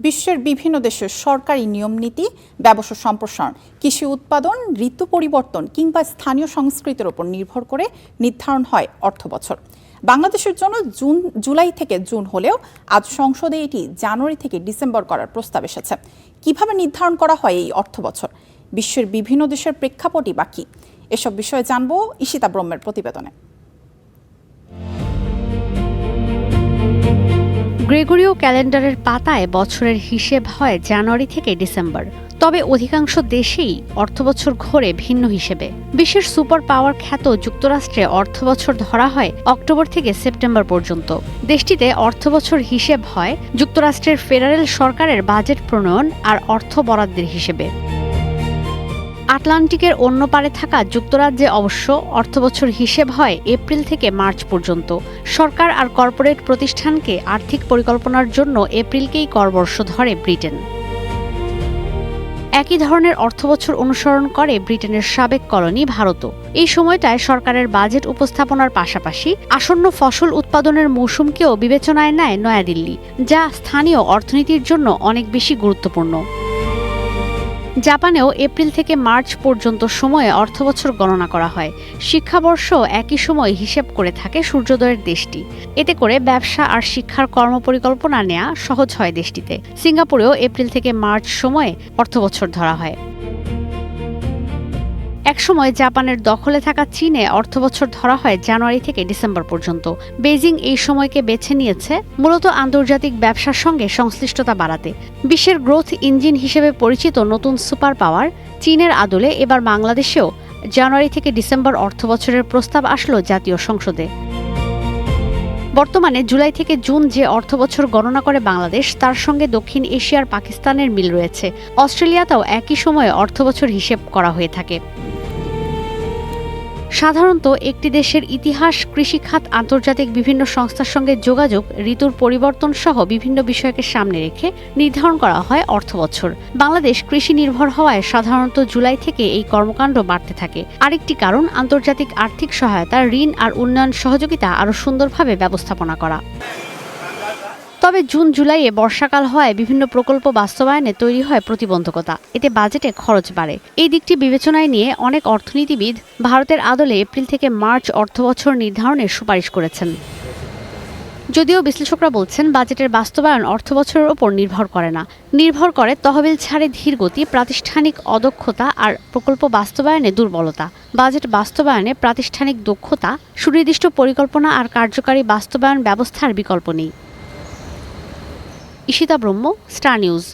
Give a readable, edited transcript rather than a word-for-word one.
বিশ্বের বিভিন্ন দেশের সরকারি নিয়মনীতি, ব্যবসা সম্প্রসারণ, কৃষি উৎপাদন, ঋতু পরিবর্তন কিংবা স্থানীয় সংস্কৃতির উপর নির্ভর করে নির্ধারণ হয় অর্থবছর। বাংলাদেশের জন্য জুলাই থেকে জুন হলেও আজ সংসদে এটি জানুয়ারি থেকে ডিসেম্বর করার প্রস্তাব এসেছে। কিভাবে নির্ধারণ করা হয় এই অর্থবছর? বিশ্বের বিভিন্ন দেশের প্রেক্ষাপটই বা কী? এসব বিষয়ে জানবো ঈশিতা ব্রহ্মের প্রতিবেদনে। গ্রেগরীয় ক্যালেন্ডারের পাতায় বছরের হিসেব হয় জানুয়ারি থেকে ডিসেম্বর। তবে অধিকাংশ দেশেই অর্থবছর ঘোরে ভিন্ন হিসেবে। বিশ্বের সুপার পাওয়ার খ্যাত যুক্তরাষ্ট্রে অর্থবছর ধরা হয় অক্টোবর থেকে সেপ্টেম্বর পর্যন্ত। দেশটিতে অর্থবছর হিসেব হয় যুক্তরাষ্ট্রের ফেডারেল সরকারের বাজেট প্রণয়ন আর অর্থ বরাদ্দের হিসেবে। আটলান্টিকের অন্য পারে থাকা যুক্তরাজ্যে অবশ্য অর্থবছর হিসেব হয় এপ্রিল থেকে মার্চ পর্যন্ত। সরকার আর কর্পোরেট প্রতিষ্ঠানকে আর্থিক পরিকল্পনার জন্য এপ্রিলকেই করবর্ষ ধরে ব্রিটেন। একই ধরনের অর্থবছর অনুসরণ করে ব্রিটেনের সাবেক কলোনি ভারতও। এই সময়টায় সরকারের বাজেট উপস্থাপনার পাশাপাশি আসন্ন ফসল উৎপাদনের মৌসুমকেও বিবেচনায় নেয় নয়াদিল্লি, যা স্থানীয় অর্থনীতির জন্য অনেক বেশি গুরুত্বপূর্ণ। জাপানেও এপ্রিল থেকে মার্চ পর্যন্ত সময়ে অর্থবছর গণনা করা হয়। শিক্ষাবর্ষ একই সময় হিসেব করে থাকে সূর্যোদয়ের দেশটি। এতে করে ব্যবসা আর শিক্ষার কর্মপরিকল্পনা নেওয়া সহজ হয় দেশটিতে। সিঙ্গাপুরেও এপ্রিল থেকে মার্চ সময়ে অর্থবছর ধরা হয়। একসময় জাপানের দখলে থাকা চীনে অর্থবছর ধরা হয় জানুয়ারি থেকে ডিসেম্বর পর্যন্ত। বেইজিং এই সময়কে বেছে নিয়েছে মূলত আন্তর্জাতিক ব্যবসার সঙ্গে সংশ্লিষ্টতা বাড়াতে। বিশ্বের গ্রোথ ইঞ্জিন হিসেবে পরিচিত নতুন সুপার পাওয়ার চীনের আদলে এবার বাংলাদেশেও জানুয়ারি থেকে ডিসেম্বর অর্থবছরের প্রস্তাব আসলো জাতীয় সংসদে। বর্তমানে জুলাই থেকে জুন যে অর্থবছর গণনা করে বাংলাদেশ, তার সঙ্গে দক্ষিণ এশিয়ার পাকিস্তানের মিল রয়েছে। অস্ট্রেলিয়াতেও একই সময়ে অর্থবছর হিসেব করা হয়ে থাকে। সাধারণত একটি দেশের ইতিহাস, কৃষিখাত, আন্তর্জাতিক বিভিন্ন সংস্থার সঙ্গে যোগাযোগ, ঋতুর পরিবর্তন সহ বিভিন্ন বিষয়কে সামনে রেখে নির্ধারণ করা হয় অর্থবছর। বাংলাদেশ কৃষি নির্ভর হওয়ায় সাধারণত জুলাই থেকে এই কর্মকাণ্ড বাড়তে থাকে। আরেকটি কারণ আন্তর্জাতিক আর্থিক সহায়তা, ঋণ আর উন্নয়ন সহযোগিতা আরও সুন্দরভাবে ব্যবস্থাপনা করা। তবে জুন জুলাইয়ে বর্ষাকাল হওয়ায় বিভিন্ন প্রকল্প বাস্তবায়নে তৈরি হয় প্রতিবন্ধকতা। এতে বাজেটে খরচ বাড়ে। এই দিকটি বিবেচনায় নিয়ে অনেক অর্থনীতিবিদ ভারতের আদলে এপ্রিল থেকে মার্চ অর্থবছর নির্ধারণের সুপারিশ করেছেন। যদিও বিশ্লেষকরা বলছেন বাজেটের বাস্তবায়ন অর্থবছরের ওপর নির্ভর করে না, নির্ভর করে তহবিল ছাড়ে ধীর গতি, প্রাতিষ্ঠানিক অদক্ষতা আর প্রকল্প বাস্তবায়নে দুর্বলতা। বাজেট বাস্তবায়নে প্রাতিষ্ঠানিক দক্ষতা, সুনির্দিষ্ট পরিকল্পনা আর কার্যকারী বাস্তবায়ন ব্যবস্থার বিকল্প নেই। ঈশিতা ব্রহ্ম, স্টার নিউজ।